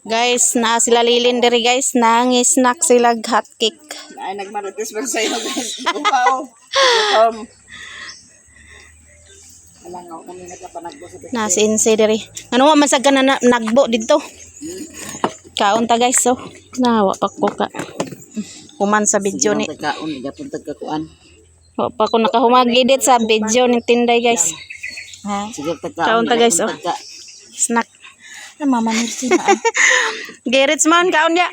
Guys, na sila lilin diri guys, nangi-snack sila hotcake. Ay, nagmarites ba sa'yo guys? Upaw. Upaw. Alangaw kami nagkapanagbo sa biskuit. Nasinsi diri. Ano man sa na nagbo dito. Kaon ta guys, so. Nawa pa ko ka. Human sa video ni. Kaon, igapuntag ka kuan. Wa pa ko nakahumagi dit sa video ni Tinday guys. Ha? Sige, Kaon ta guys, oh. Snack. Na mama Mercy na. Gerits man kaon ya.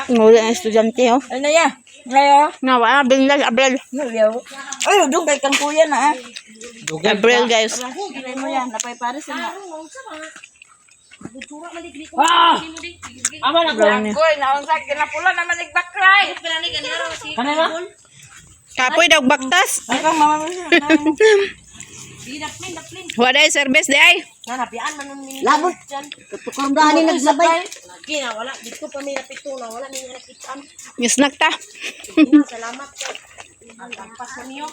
Nguli ang estudyante oh. Ano ya? Ngayon? Nawa binglag Abril. Ngayon? Ay, doon kay kang kuya na. Abril guys. Kilay mo yan, napay pares na. Ama na ko koy, naon sa kinapula na manig baklay. Kanina? Kapoy daw baktas. Ay kang mama Mercy. Waday service di ay. Nanapian man nun. Labot. Katukang dani nagsabay. Kina wala dito pa may napito na wala ni nakitaan. Yung snack ta. Salamat ka. Ang tampas na niyo.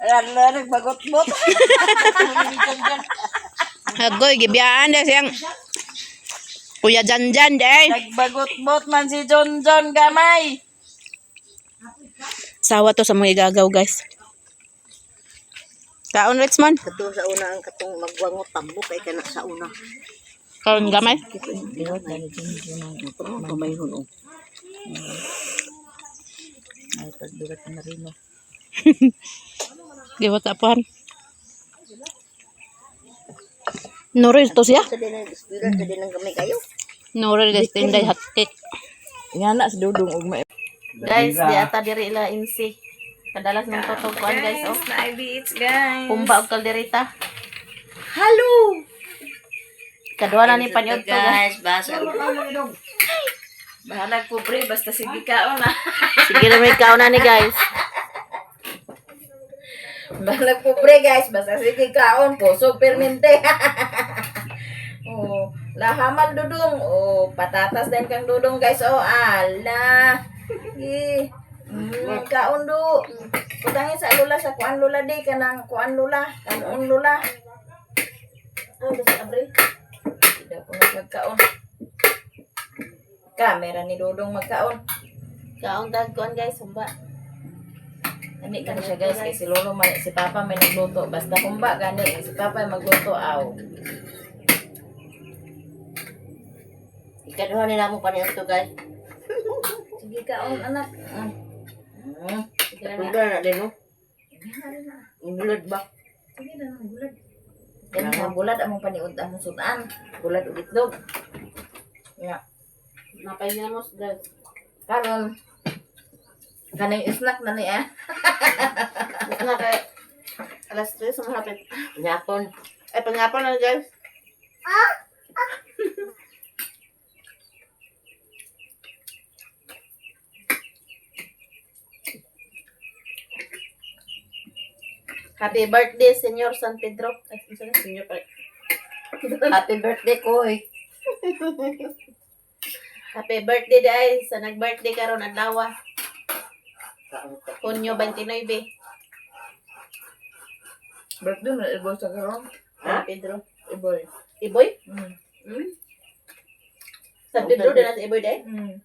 Alam nagbagot-bot. Agoy gibiyaan da siyang Kuya Janjan di ay. Nagbagot-bot man si John John gamay. Sawa to sa mga igagaw guys. Kaon Richmond. Kato sa una ang katong magwangot tambo kay kana sa una. Kaon gamay. Dihot na ni John John ang pamayhon o. Ay pagdurat na rin o. Giwat apuhan. Noril to siya. Sa din ang biskuit sa din ang gamay kayo. Noril guys Tinday hotcake. Ingana si Dudong ugma. Guys, di ata diri ila insi. Kadalas ng tutuguan guys oh. Na IBH guys. Pumba og kalderita. Hello. Kadwa na ni panyod to guys. Basa. Bahala ko pre basta sige kaon na. Sige na may kaon na ni guys. Bahala ko pre guys basta sige kaon po so permente. Oh, lahamal Dudong. Oh, patatas din kang Dudong guys. Oh, ala. Kaon do. Putangin sa lula sa kuan lula di kanang kuan lula, kanon lula. Ano ba sa Abril? Tidak ko nagkaon. Kamera ni Dudong magkaon. Kaon tag kuan guys, humba. Gani ka siya guys kay si Lolo si Papa may nagluto basta humba gani si Papa ay magluto aw. Ikaduha nila mo pa niya to guys. Sige kaon anak. Tunda na din no. Bulad ba? Sige na nang bulad. Yan mga bulad among paniud among sutan. Bulad ug itlog. Ya. Napay na mo guys. Karon kanang snack na ni Na kay alas 3 sa mahapit. Nyapon. Ay pangapon na guys. Happy birthday, Senyor San Pedro. Ay, Senyor pa. Happy birthday ko eh. Happy birthday day sa nag-birthday karon adlaw. Hunyo 29. birthday na ibo sa karon. San Pedro. Iboy. Iboy? Mm. San Pedro din sa Iboy day. Mm.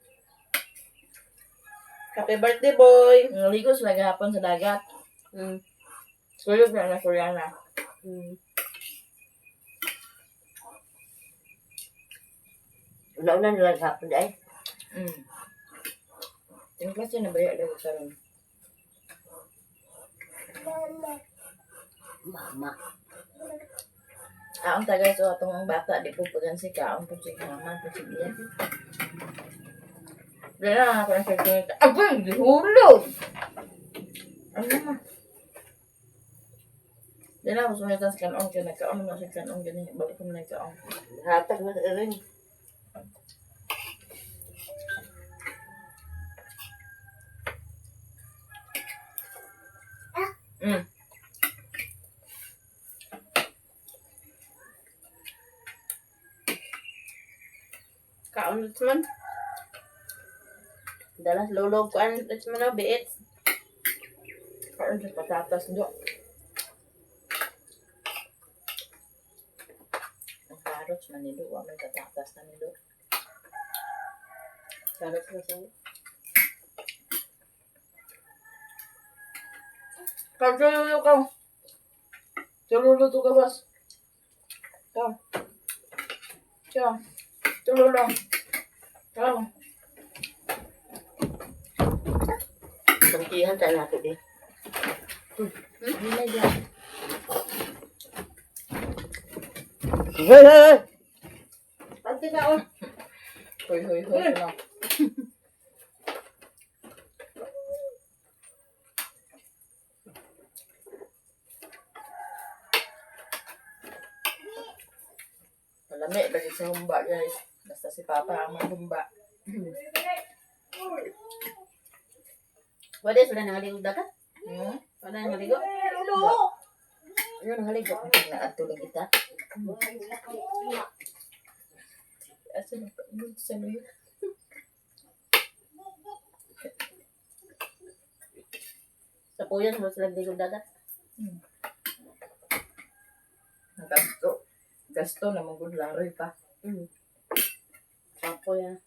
Happy birthday, boy. Naligo sila gahapon sa dagat. Mm. Sulog na Koreana. Mm. Una-una nila hapon ay. Yung klase na baya daw karon. Mama. Aong tagay so atong ang bata di po pagan si kaon po si mama po si dia. Dala ako ang sakit. Abang dihulog. Ano ma? Dala ako sumitas kan ong kaya nagkaon na sa kan ong gani bakit mo nagkaon. Hatag na rin. Kaon naman. Dalas lulog ko an naman biit. Kaon sa patatas do. Carrots man nilo, wa may katakas na nilo. Carrots na sa Kagululo ka. Tulolo to ka, boss. Ka. Ka. Tulolo. Ka. Sangkihan tayo natin eh. Hindi dyan. Hey! Pati ka oh. Hoy lang. Malami, balik sa humba, guys. Basta si Papa ang maghumba. Wala sila nangaligo dagat? Hmm? Wala nangaligo? Ayun, haligo. Naatulog kita. Asa na pa? Sa luyo. Sa puyan, wala sila nangaligo dagat? Gasto. Gasto na magudlaroy pa. Sa puyan.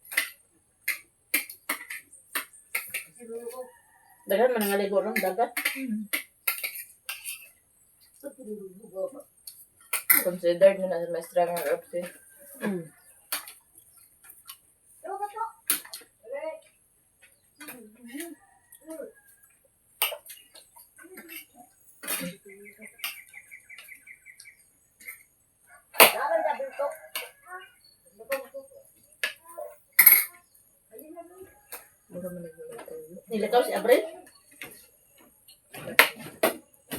Dagat man nangaligo ron dagat? Considered mo na sa maestra ng option. Mura mo nagmulay. Nilakaw si Abril?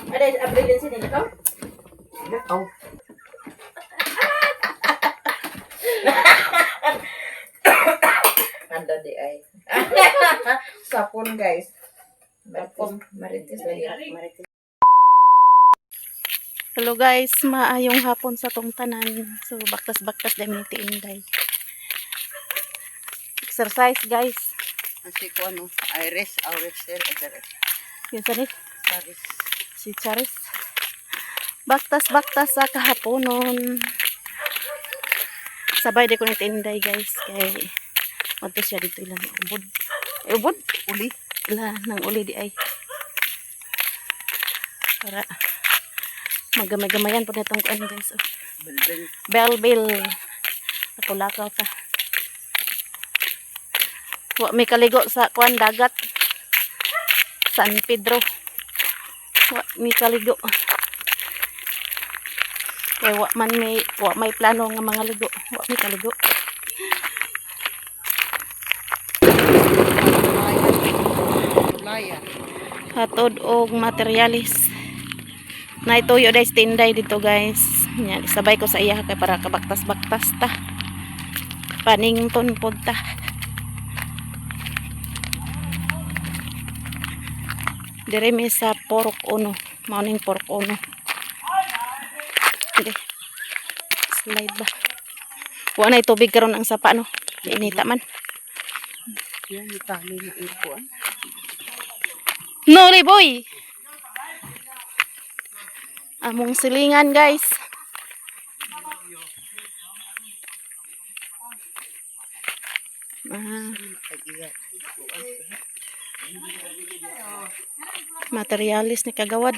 Ada si Abril din si nilakaw? Nakaw. Handa di ay. Sapon guys. Marites lagi. Marites. Hello guys, maayong hapon sa tong tanan. So baktas-baktas dami ni Inday. Exercise guys. Kasi ko ano, Iris, Aurisel, Yun sa nit, Paris. si Charis. Baktas-baktas sa kahaponon. Sabay di ko ni Inday guys. Kay madto siya dito ilang ubod. Ubod? Uli. Ila nang uli di ay. Para magamay-gamayan po na itong kuan guys. Oh. Belbel. Bell. Nakulakaw ta. Wa may kaligo sa kuan dagat. San Pedro. Wa may kaligo. Kaya wa may plano nga mga ligo. Wa may kaligo. Laya. Hatod og materialis. Na ituyo dai tinday dito guys. Nya sabay ko sa iya kay para kabaktas-baktas ta. Panington pod ta. Dire mi sa pork uno. Morning pork uno. Okay. Slide ba? Wa na tubig karon ang sapa no. Inita man. Yan, itali na ipo. No, boy. Among silingan, guys. Materialis ni kagawad.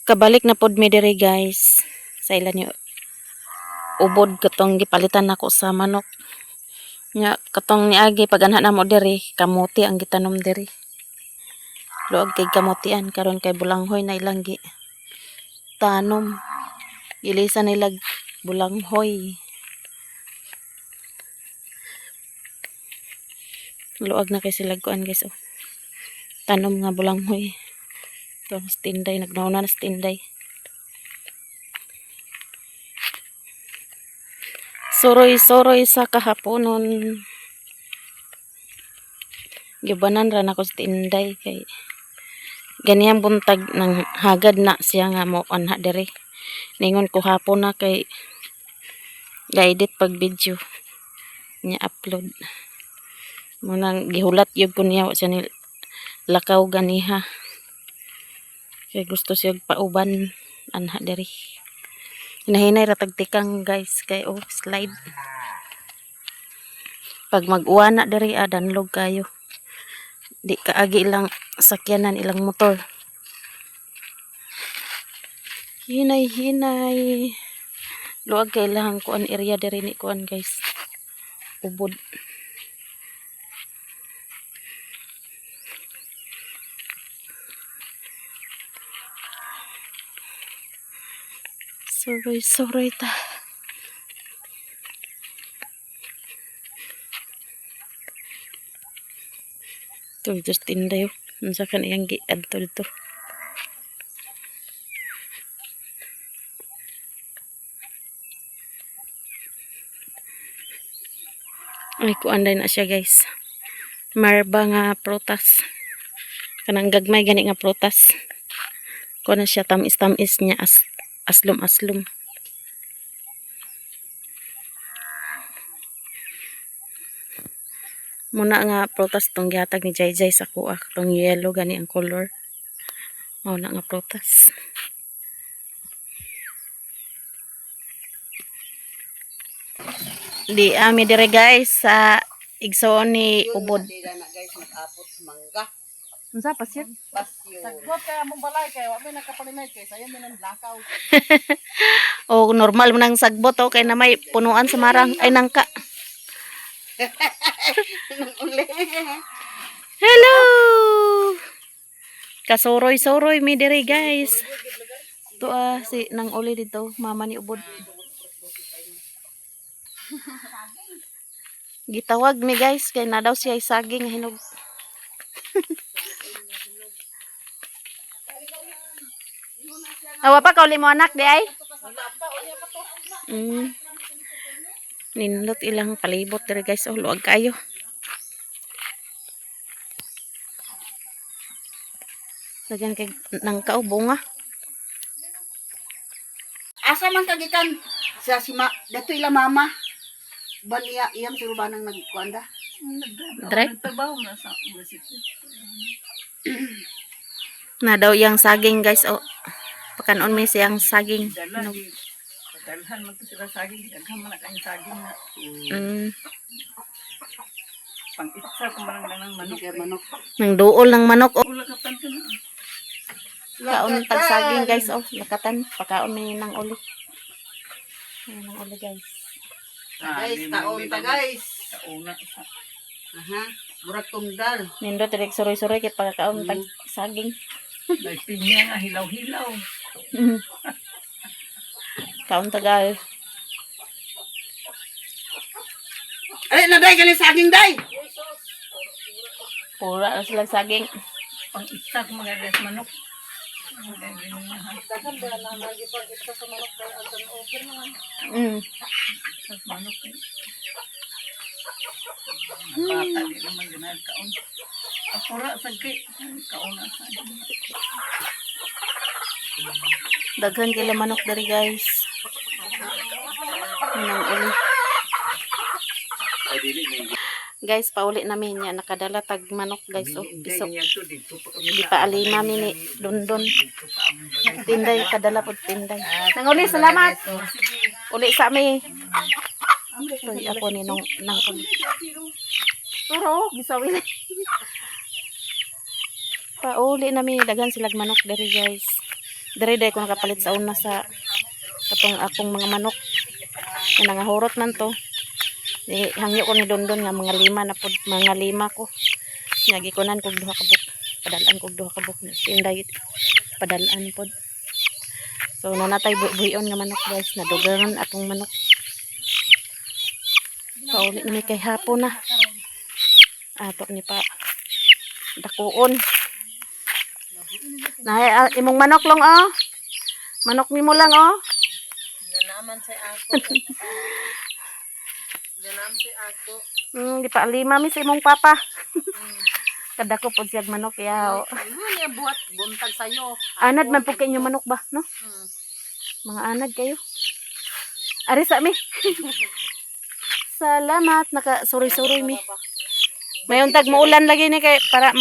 Kabalik na pod mi diri guys. Sa ilan yo ubod katong gipalitan nako sa manok. Nya katong niagi pag anha namo diri kamuti ang gitanom diri. Luag kay kamutian karon kay bulanghoy na ilang gi tanom. Ilisa nila bulanghoy. Luag na kay sila kuan guys oh. Tanom nga bulanghoy. Ito, stinday. Nagnauna na stinday. Soroy-soroy sa kahaponon. Gibanan ran ako stinday. Kay ganiyang buntag ng hagad na siya nga mo anha dere. Ningon ko hapon na kay ga-edit pag video niya upload. Munang gihulat yun ko niya wa siya ni lakaw ganiha. Kaya gusto siya pauban anha dere. Hinahinay ratag tikang guys kay oh slide. Pag mag-uwa na dere danlog kayo. Di kaagi ilang sakyanan ilang motor. Hinay. Luag kailangan kuan area dere ni kuan guys. Ubod. Sorry ta. Tuh just tinday. Unsa kan iyang giadto dito. Ay, kuanday na siya guys. Marba nga prutas. Kanang gagmay gani nga prutas. Kuan na siya tamis-tamis niya aslom-aslom. Muna nga prutas tong gihatag ni Jay sa kuha. Tong yellow gani ang color. Muna nga prutas. Di ami dire guys sa igsoon ni ubod. Dira na guys mag-apot sa mangga. Unsa pa siya? Pasyo. Sagot kaya mong balay kay wa may nakapalimay kay sayo may nang lakaw. O normal mo nang sagbot o kay na may punuan sa marang ay nangka. Uli. Hello! Kasoroy-soroy mi dire guys. Ito si nang uli dito, mama ni ubod. Gitawag mi guys kay na daw siya saging hinog. Awa pa kauli mo anak di ay? Nindot ilang palibot dire guys. Oh, luag kayo. Lagyan kay nangka o bunga. Asa man kagikan sa sima dato ila mama. Baniya iyang surubanang nagkuanda. Drive. Trabaho na sa munisipyo. Na daw yang saging guys. Oh, pakanon mi siyang saging. Hinog. Dalhan man to sila saging, daghan man kay saging na pang itsa kung man lang manok. Kaya manok. Nang duol ng manok. Oh, Wala ka pan kana. kaon tag saging guys. Oh, lakatan. Pakaon mi nang uli. Ayan ang uli guys. Guys, taon ta guys. Tauna sa Aha. Murag tungdal. Nindot direk soroy-soroy kay pagkaon tag saging. may pinya nga hilaw-hilaw. Kaon tagal. Ay, naday galing saging day. Pura na silang saging. Pang itsa kung mga res manok. Dakan ba na nagipag ito sa manok kay ang open naman. Sa manok eh. Bata di naman ganag kaon. Apura sagkay kaon na sa. Daghan kila manok dari guys. Nang uli. Guys, pauli namin niya. Nakadala tag manok guys. Oh, piso. Di pa alima mi ni Dondon. Tinday, kadala po tinday. Nang uli, salamat. Uli sa mi. Ito ako ni nang uli. Turo, gisawin. Pauli namin. Daghan silag manok dari guys. Dari ko nakapalit sa una sa katong akong mga manok. Yan nangahurot man to. Hangyo ko ni Dondon nga mga 5 na pod, mga 5 ko. Nagikunan kog 2 ka buk. Padalaan kog 2 ka buk. Tinday padalaan pod. So nanatay buyon nga manok guys, nadugangan atong manok. Pauli na kay hapon na. Atok ni pa dakuon. Na imong manok lang oh. Manok nimo lang oh. Nanaman sa ako. Nanaman sa ako. Di pa 5 mi sa imong papa. kadako po siyag manok ya. Ano buhat buntag sayo. Anad man po kayo manok ba, no? Mga anad kayo. Ari sa mi. Salamat, naka-suroy-suroy mi. Mayon tag maulan lagi ni kay para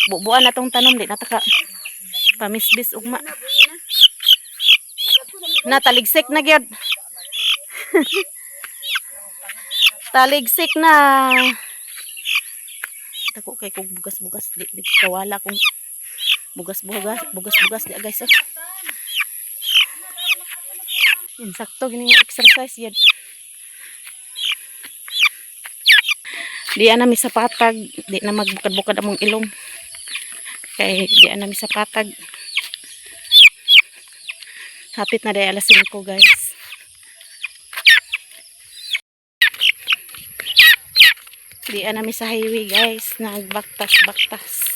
bubuan atong tanom di nataka pamisbis ugma. Nataligsik na gyud. Taligsik na. Dako kay kog bugas-bugas di kawala kung bugas-bugas di guys. Oh. Yan, sakto gini exercise yan. Di na mi sa patag, di na magbukad-bukad among ilong. Kay di na mi sa patag. Hapit na day alas 5 guys. Di na mi sa highway guys, nagbaktas-baktas.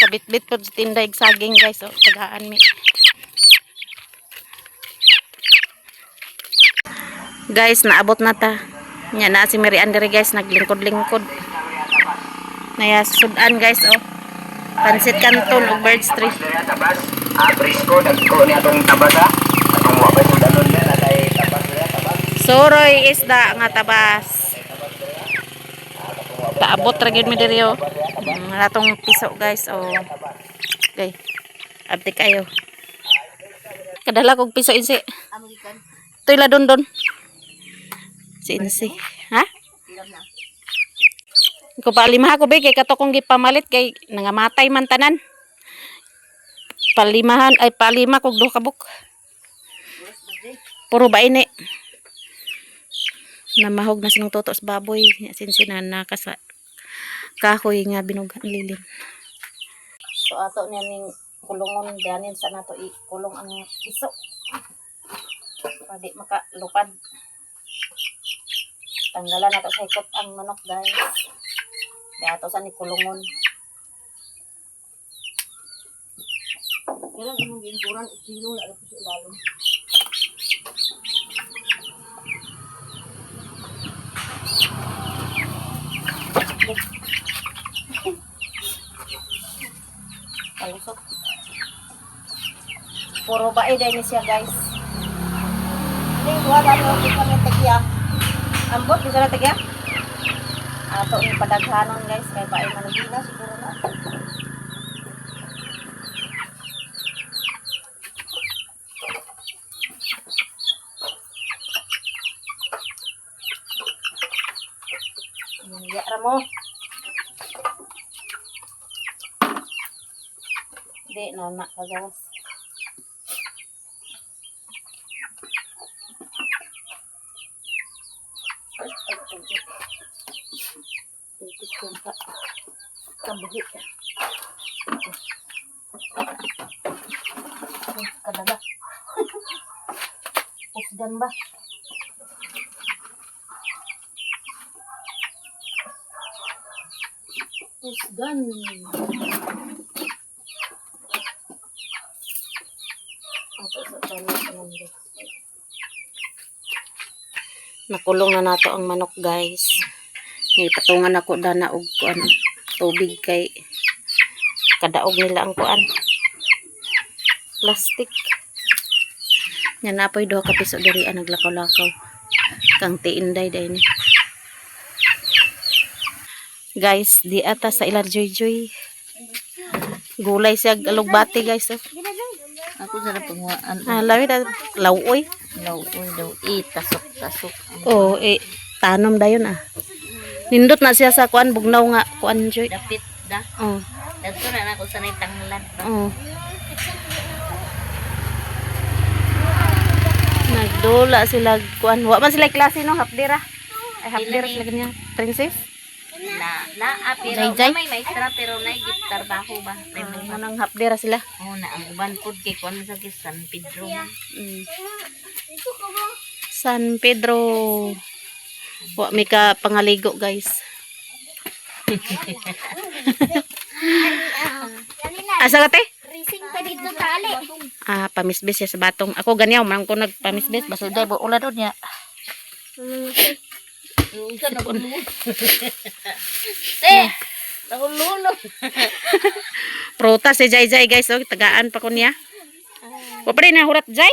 Kabit-bit po sa tindaig saging guys, oh, tagaan mi. Guys, naabot na ta. Nya na si Mary Andere guys, naglingkod-lingkod. Naya sudan guys, oh. Pansit Canton o Birds Tree. Tabas, Brisco, dagko ni atong tabas ha. Atong wapay sudanon yan, atay tabas ya, tabas. Soroy isda nga tabas. Taabot ra gyud mi diri oh. Atong piso guys, oh. Okay. Abdi kayo. Kadala kog piso insi. American. Toy la don. Si insi. Ha? Ko pa lima ko be kay kato kong gipamalit kay nangamatay man tanan. Palima kog duha ka buk. Puro ba ini? Namahog na sinong toto sa baboy sinsinan nakasa kahoy nga binugan lilim. So ato niya ning kulungon ganin sa nato ikulong ang piso. Padi makalupad. Tanggalan nato sa ikot ang manok guys. Kaya ato sa ni kulungon. Kailan mo ginturan ikilo na ato sa ilalom. Palusok. Puro bae dahil siya guys. Hindi, wala mo di kami tagya. Ambot, bisa na tagya? Ato yung padaghanon guys. Kaya bae manugina siguro na. Yara mo. Di na kagawas. Kabuhi. Kadala. Pusgan ba? Pusgan. Nakulong na nato ang manok guys. Ipatungan ako dana og kuan tubig kay kadaog nila ang kuan. Plastic. Nya napoy duha ka piso diri naglakaw-lakaw. Kang tiinday day ni. Guys, di ata sa ilar joy-joy. Gulay siya alugbati guys. Oh. Ako sa panguan. Lawi da lawoy. Lauoy daw tasok-tasok. Oh, tanom dayon ah. Nindot na siya sa kuan bugnaw nga kuan joy. Dapit da. Oh. Dagko na ako sanay tanglan. Oh. Nagdula sila kuan. Wa man sila klase no hapdira. Ay hapdira sila ganyan. Princess. Pero Jay-jay? may maestra pero nay trabaho ba? May mga Nang hapdira sila. na ang uban pod kay kuan sa San Pedro. Mm. San Pedro. Wa may ka pangaligo guys. Asa ka te? ka dito tali. Pamisbis siya sa batong. Ako ganyaw, man ko nagpamisbis. Basuday, ula doon niya. Nahululog. Prutas si Jai Jai guys. Oh, tagaan pa ko niya. Wa pa rin na hurat Jai.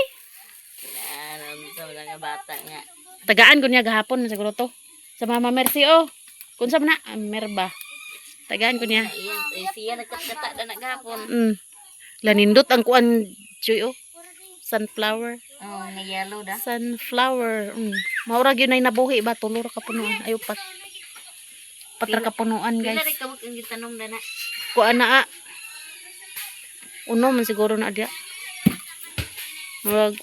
Sa mga bata nga. Tagaan ko niya gahapon siguro to. Sa Mama Mercy oh. Kung saan na? Merba. Tagaan ko niya. Siya nagkata na naghapon. Lanindot ang kuan Joy oh. Sunflower. Oh, na yellow da. Sunflower. Maura gyud nay nabuhi ba tulo ra ka punuan. Ayo patra ka punuan Pila guys. rin ka ang gitanom na na. Kuan na uno man siguro na dia. Murag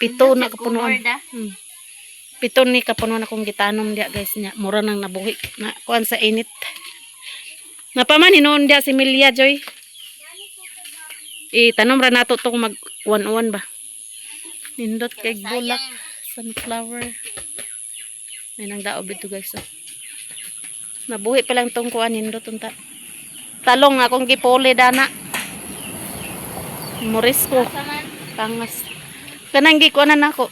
pito na kapunuan. Pito ni kapunuan akong gitanom dia guys nya. Mura nang nabuhi na kuan sa init. Napaman hinuon dia si Milia Joy. Tanom ra nato to mag uwan-uwan ba. Nindot kay bulak sunflower. Ay nang daob ito guys. Oh. Nabuhi pa lang tong kuan nindot unta. Talong akong gipuli dana. Moris ko. Pangas. Kanang gikuanan ako.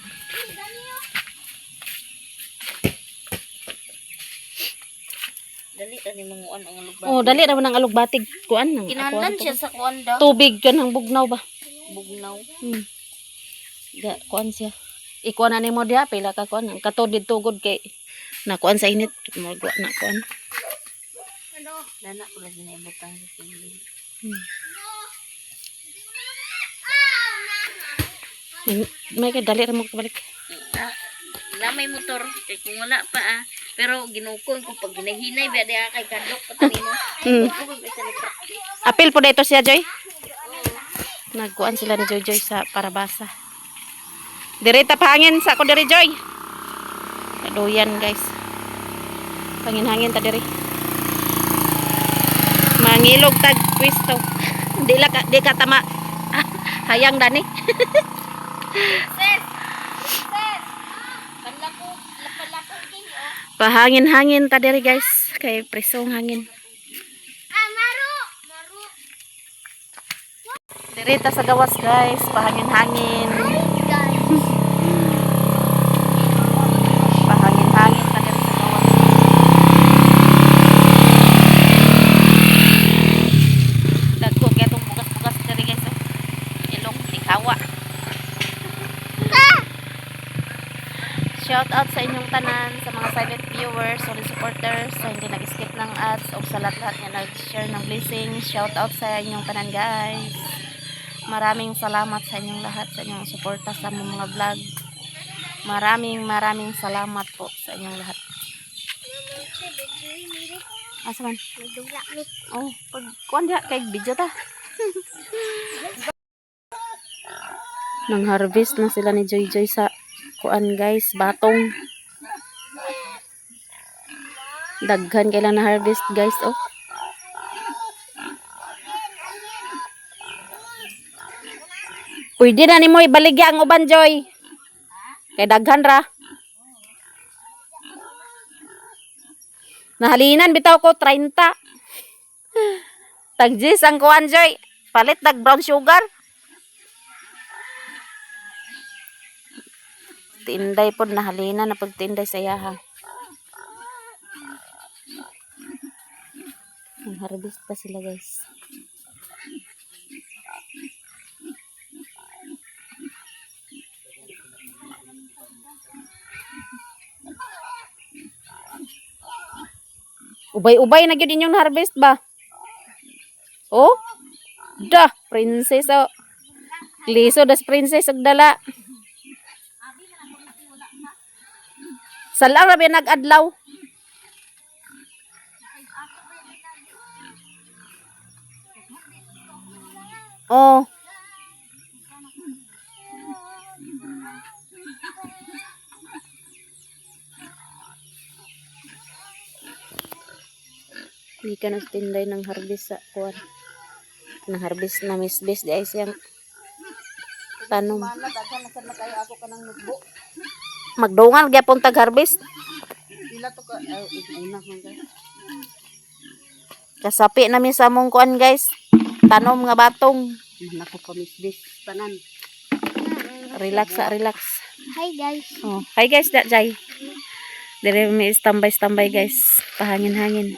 Dali tani manguan ang lugba. Oh, dali ra man ang alugbatig kuan nang. Kinahanglan siya sa kuan daw. Tubig kanang bugnaw ba. Bugnaw. Kuan siya. Ikuan na nimo dia pila ka kuan ang katudid tugod kay nakuan sa init magwa na kuan. Dana ko lagi na ibutang sa sili. May kay dali ra mo balik. Na may motor kay kung wala pa pero ginukon ko pag ginahinay ba dia kay kadlok patani mo. Ugod ba sa practice. Apil po dito siya Joy. Nagkuan sila ni Joy Joy sa Parabasa. Direta pahangin sa ako diri Joy. Kaduyan guys. Hangin-hangin ta diri. Mangilog tag pwesto. Di ka tama. Hayang dani. Sis. Lapalako din Pahangin-hangin ta diri guys. Kay presong hangin. Maru. Direta sa gawas guys. Pahangin-hangin. Pahangin-hangin ta diri sa gawas. Dagko kay itong bukas-bukas diri guys. Ilong tikawa. Shout out sa inyong tanan, sa mga silent viewers, solid supporters, sa hindi nag-skip ng ads, o sa lahat nga nag-share ng blessing. Shout out sa inyong tanan guys. Maraming salamat sa inyong lahat, sa inyong suporta sa mga vlog. Maraming salamat po sa inyong lahat. Asa man? Oh, pag kuan diha kay video ta. Nang harvest na sila ni Joy Joy sa kuan guys, batong. Daghan kailan na harvest guys, oh. Pwede na nimo ibaligya ang uban Joy. Kay daghan ra. Nahalinan bitaw ko 30. Tagjis ang kuan Joy. Palit dag brown sugar. Tinday po nahalina na pagtinday sa yaha. Harvest pa sila guys. Ubay-ubay na gyud inyong harvest ba? Oh? Da, princess oh. Liso das princess og dala. Salang rabi nag-adlaw. Oh. Hindi ka nagtinday ng harvest sa kuwan. Ng harvest na misbes di ay siyang tanong. Magdungan gyapon tag harvest. Ila to ka una man guys. Kasapi namin sa among kuan guys. tanom nga batong. Nako pamisbis tanan. Relax sa relax. Hi guys. Oh, hi guys, da Jai. Dire may standby guys. Pahangin-hangin.